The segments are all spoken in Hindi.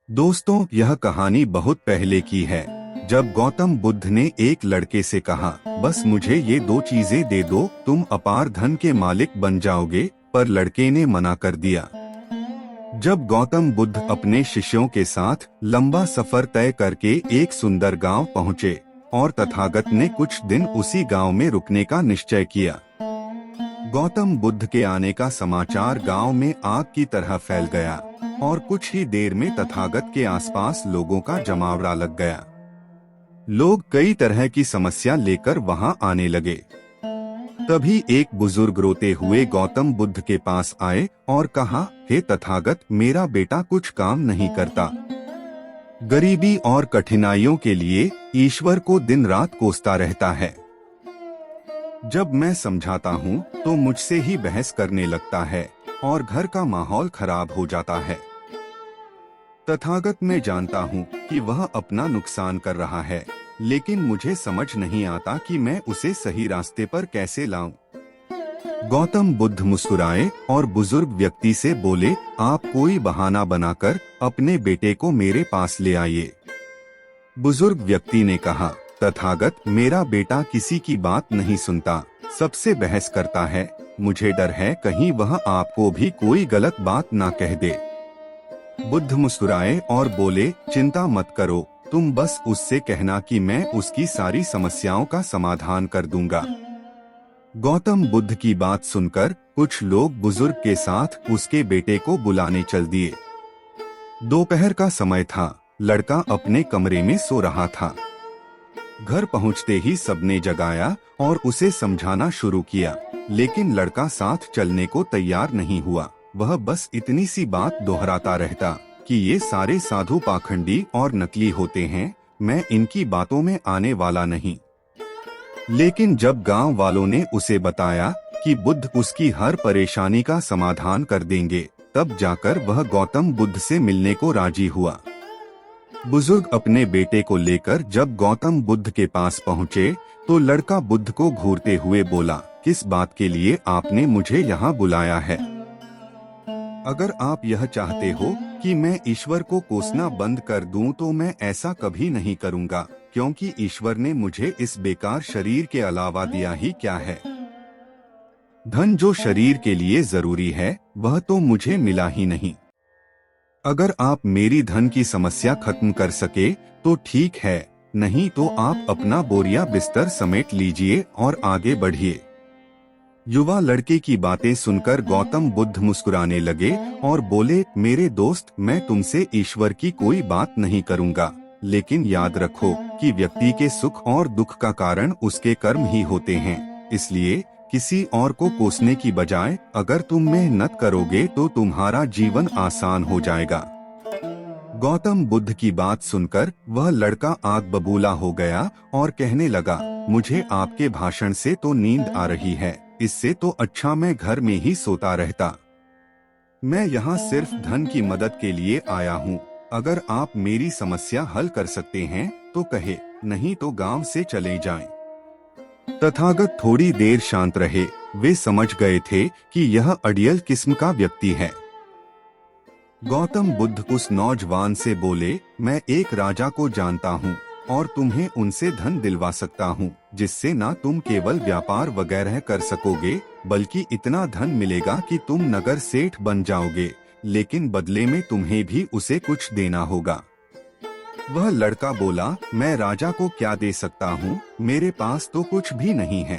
दोस्तों, यह कहानी बहुत पहले की है, जब गौतम बुद्ध ने एक लड़के से कहा, बस मुझे ये दो चीजें दे दो, तुम अपार धन के मालिक बन जाओगे। पर लड़के ने मना कर दिया। जब गौतम बुद्ध अपने शिष्यों के साथ लंबा सफर तय करके एक सुंदर गांव पहुंचे और तथागत ने कुछ दिन उसी गांव में रुकने का निश्चय किया। गौतम बुद्ध के आने का समाचार गांव में आग की तरह फैल गया और कुछ ही देर में तथागत के आसपास लोगों का जमावड़ा लग गया। लोग कई तरह की समस्या लेकर वहां आने लगे। तभी एक बुजुर्ग रोते हुए गौतम बुद्ध के पास आए और कहा, हे तथागत, मेरा बेटा कुछ काम नहीं करता। गरीबी और कठिनाइयों के लिए ईश्वर को दिन रात कोसता रहता है। जब मैं समझाता हूँ तो मुझसे ही बहस करने लगता है और घर का माहौल खराब हो जाता है। तथागत, मैं जानता हूँ कि वह अपना नुकसान कर रहा है, लेकिन मुझे समझ नहीं आता कि मैं उसे सही रास्ते पर कैसे लाऊं। गौतम बुद्ध मुस्कुराए और बुजुर्ग व्यक्ति से बोले, आप कोई बहाना बनाकर अपने बेटे को मेरे पास ले आइए। बुजुर्ग व्यक्ति ने कहा, तथागत, मेरा बेटा किसी की बात नहीं सुनता, सबसे बहस करता है। मुझे डर है कहीं वह आपको भी कोई गलत बात ना कह दे। बुद्ध मुस्कुराए और बोले, चिंता मत करो, तुम बस उससे कहना कि मैं उसकी सारी समस्याओं का समाधान कर दूंगा। गौतम बुद्ध की बात सुनकर कुछ लोग बुजुर्ग के साथ उसके बेटे को बुलाने चल दिए। दोपहर का समय था, लड़का अपने कमरे में सो रहा था। घर पहुंचते ही सबने जगाया और उसे समझाना शुरू किया, लेकिन लड़का साथ चलने को तैयार नहीं हुआ। वह बस इतनी सी बात दोहराता रहता कि ये सारे साधु पाखंडी और नकली होते हैं, मैं इनकी बातों में आने वाला नहीं। लेकिन जब गांव वालों ने उसे बताया कि बुद्ध उसकी हर परेशानी का समाधान कर देंगे, तब जाकर वह गौतम बुद्ध से मिलने को राजी हुआ। बुजुर्ग अपने बेटे को लेकर जब गौतम बुद्ध के पास पहुँचे तो लड़का बुद्ध को घूरते हुए बोला, किस बात के लिए आपने मुझे यहाँ बुलाया है? अगर आप यह चाहते हो कि मैं ईश्वर को कोसना बंद कर दूं तो मैं ऐसा कभी नहीं करूंगा, क्योंकि ईश्वर ने मुझे इस बेकार शरीर के अलावा दिया ही क्या है। धन जो शरीर के लिए जरूरी है वह तो मुझे मिला ही नहीं। अगर आप मेरी धन की समस्या खत्म कर सके तो ठीक है, नहीं तो आप अपना बोरिया बिस्तर समेट लीजिए और आगे बढ़िए। युवा लड़के की बातें सुनकर गौतम बुद्ध मुस्कुराने लगे और बोले, मेरे दोस्त, मैं तुमसे ईश्वर की कोई बात नहीं करूंगा, लेकिन याद रखो कि व्यक्ति के सुख और दुख का कारण उसके कर्म ही होते हैं। इसलिए किसी और को कोसने की बजाय अगर तुम मेहनत करोगे तो तुम्हारा जीवन आसान हो जाएगा। गौतम बुद्ध की बात सुनकर वह लड़का आग बबूला हो गया और कहने लगा, मुझे आपके भाषण से तो नींद आ रही है, इससे तो अच्छा मैं घर में ही सोता रहता। मैं यहाँ सिर्फ धन की मदद के लिए आया हूँ। अगर आप मेरी समस्या हल कर सकते हैं तो कहे, नहीं तो गांव से चले जाएं। तथागत थोड़ी देर शांत रहे। वे समझ गए थे कि यह अड़ियल किस्म का व्यक्ति है। गौतम बुद्ध उस नौजवान से बोले, मैं एक राजा को जानता हूँ और तुम्हें उनसे धन दिलवा सकता हूँ, जिससे ना तुम केवल व्यापार वगैरह कर सकोगे, बल्कि इतना धन मिलेगा कि तुम नगर सेठ बन जाओगे, लेकिन बदले में तुम्हें भी उसे कुछ देना होगा। वह लड़का बोला, मैं राजा को क्या दे सकता हूँ, मेरे पास तो कुछ भी नहीं है।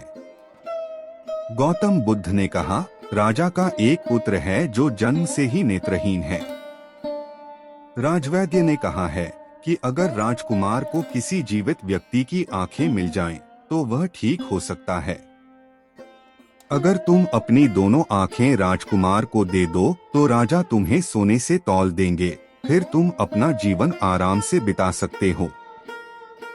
गौतम बुद्ध ने कहा, राजा का एक पुत्र है जो जन्म से ही नेत्रहीन है। राजवैद्य ने कहा है कि अगर राजकुमार को किसी जीवित व्यक्ति की आंखें मिल जाएं, तो वह ठीक हो सकता है। अगर तुम अपनी दोनों आंखें राजकुमार को दे दो तो राजा तुम्हें सोने से तौल देंगे, फिर तुम अपना जीवन आराम से बिता सकते हो।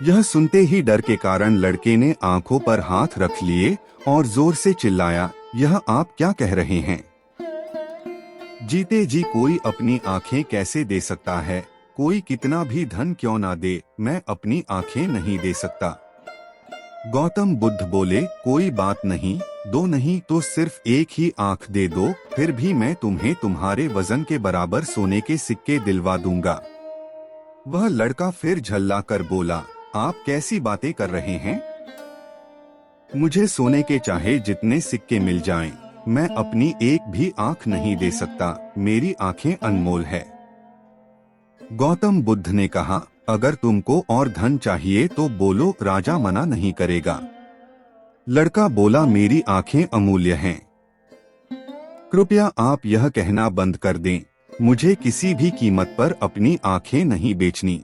यह सुनते ही डर के कारण लड़के ने आंखों पर हाथ रख लिए और जोर से चिल्लाया, यह आप क्या कह रहे हैं? जीते जी कोई अपनी आंखें कैसे दे सकता है? कोई कितना भी धन क्यों ना दे, मैं अपनी आंखें नहीं दे सकता। गौतम बुद्ध बोले, कोई बात नहीं, दो नहीं तो सिर्फ एक ही आंख दे दो, फिर भी मैं तुम्हें तुम्हारे वजन के बराबर सोने के सिक्के दिलवा दूंगा। वह लड़का फिर झल्ला कर बोला, आप कैसी बातें कर रहे हैं? मुझे सोने के चाहे जितने सिक्के मिल जाएं, मैं अपनी एक भी आंख नहीं दे सकता, मेरी आंखें अनमोल है। गौतम बुद्ध ने कहा, अगर तुमको और धन चाहिए तो बोलो, राजा मना नहीं करेगा। लड़का बोला, मेरी आंखें अमूल्य हैं। कृपया आप यह कहना बंद कर दें, मुझे किसी भी कीमत पर अपनी आंखें नहीं बेचनी।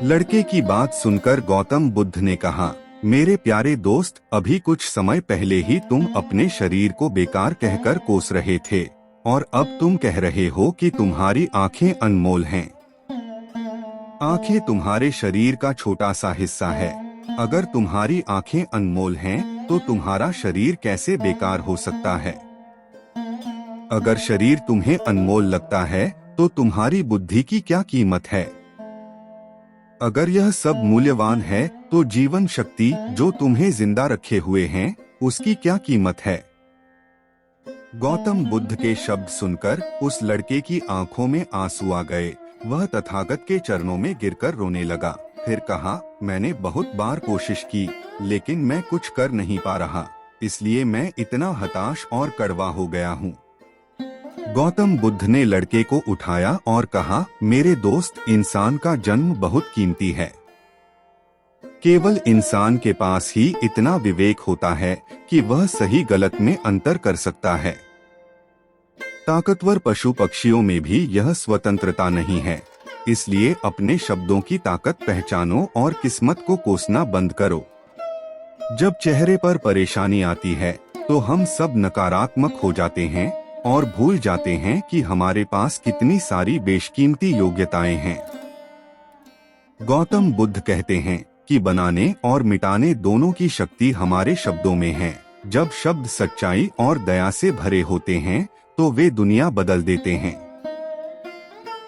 लड़के की बात सुनकर गौतम बुद्ध ने कहा, मेरे प्यारे दोस्त, अभी कुछ समय पहले ही तुम अपने शरीर को बेकार कहकर कोस रहे थे और अब तुम कह रहे हो कि तुम्हारी आंखें अनमोल हैं। आंखें तुम्हारे शरीर का छोटा सा हिस्सा है। अगर तुम्हारी आंखें अनमोल हैं, तो तुम्हारा शरीर कैसे बेकार हो सकता है? अगर शरीर तुम्हें अनमोल लगता है, तो तुम्हारी बुद्धि की क्या कीमत है? अगर यह सब मूल्यवान है, तो जीवन शक्ति जो तुम्हें जिंदा रखे हुए हैं, उसकी क्या कीमत है? गौतम बुद्ध के शब्द सुनकर उस लड़के की आंखों में आंसू आ गए। वह तथागत के चरणों में गिरकर रोने लगा। फिर कहा, मैंने बहुत बार कोशिश की, लेकिन मैं कुछ कर नहीं पा रहा, इसलिए मैं इतना हताश और कड़वा हो गया हूँ। गौतम बुद्ध ने लड़के को उठाया और कहा, मेरे दोस्त, इंसान का जन्म बहुत कीमती है। केवल इंसान के पास ही इतना विवेक होता है कि वह सही गलत में अंतर कर सकता है। ताकतवर पशु पक्षियों में भी यह स्वतंत्रता नहीं है। इसलिए अपने शब्दों की ताकत पहचानो और किस्मत को कोसना बंद करो। जब चेहरे पर परेशानी आती है, तो हम सब नकारात्मक हो जाते हैं और भूल जाते हैं कि हमारे पास कितनी सारी बेशकीमती योग्यताएं हैं। गौतम बुद्ध कहते हैं कि बनाने और मिटाने दोनों की शक्ति हमारे शब्दों में है। जब शब्द सच्चाई और दया से भरे होते हैं, तो वे दुनिया बदल देते हैं।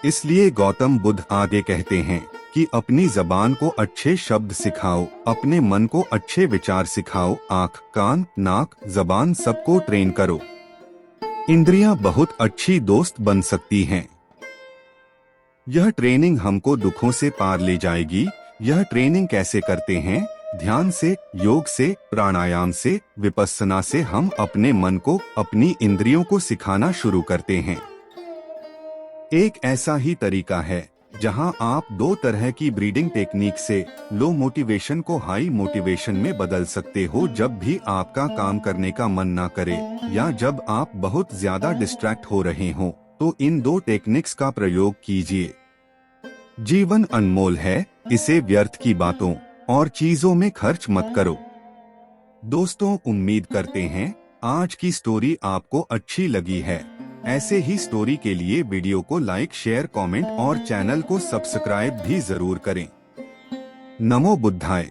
इसलिए गौतम बुद्ध आगे कहते हैं कि अपनी जबान को अच्छे शब्द सिखाओ, अपने मन को अच्छे विचार सिखाओ, आँख, कान, नाक, जबान सबको ट्रेन करो। इंद्रियां बहुत अच्छी दोस्त बन सकती हैं। यह ट्रेनिंग हमको दुखों से पार ले जाएगी। यह ट्रेनिंग कैसे करते हैं? ध्यान से, योग से, प्राणायाम से, विपस्सना से हम अपने मन को, अपनी इंद्रियों को सिखाना शुरू करते हैं। एक ऐसा ही तरीका है जहां आप दो तरह की ब्रीडिंग टेक्निक से लो मोटिवेशन को हाई मोटिवेशन में बदल सकते हो। जब भी आपका काम करने का मन ना करे या जब आप बहुत ज्यादा डिस्ट्रैक्ट हो रहे हो, तो इन दो टेक्निक्स का प्रयोग कीजिए। जीवन अनमोल है, इसे व्यर्थ की बातों और चीजों में खर्च मत करो। दोस्तों, उम्मीद करते हैं आज की स्टोरी आपको अच्छी लगी है। ऐसे ही स्टोरी के लिए वीडियो को लाइक, शेयर, कमेंट और चैनल को सब्सक्राइब भी जरूर करें। नमो बुद्धाय।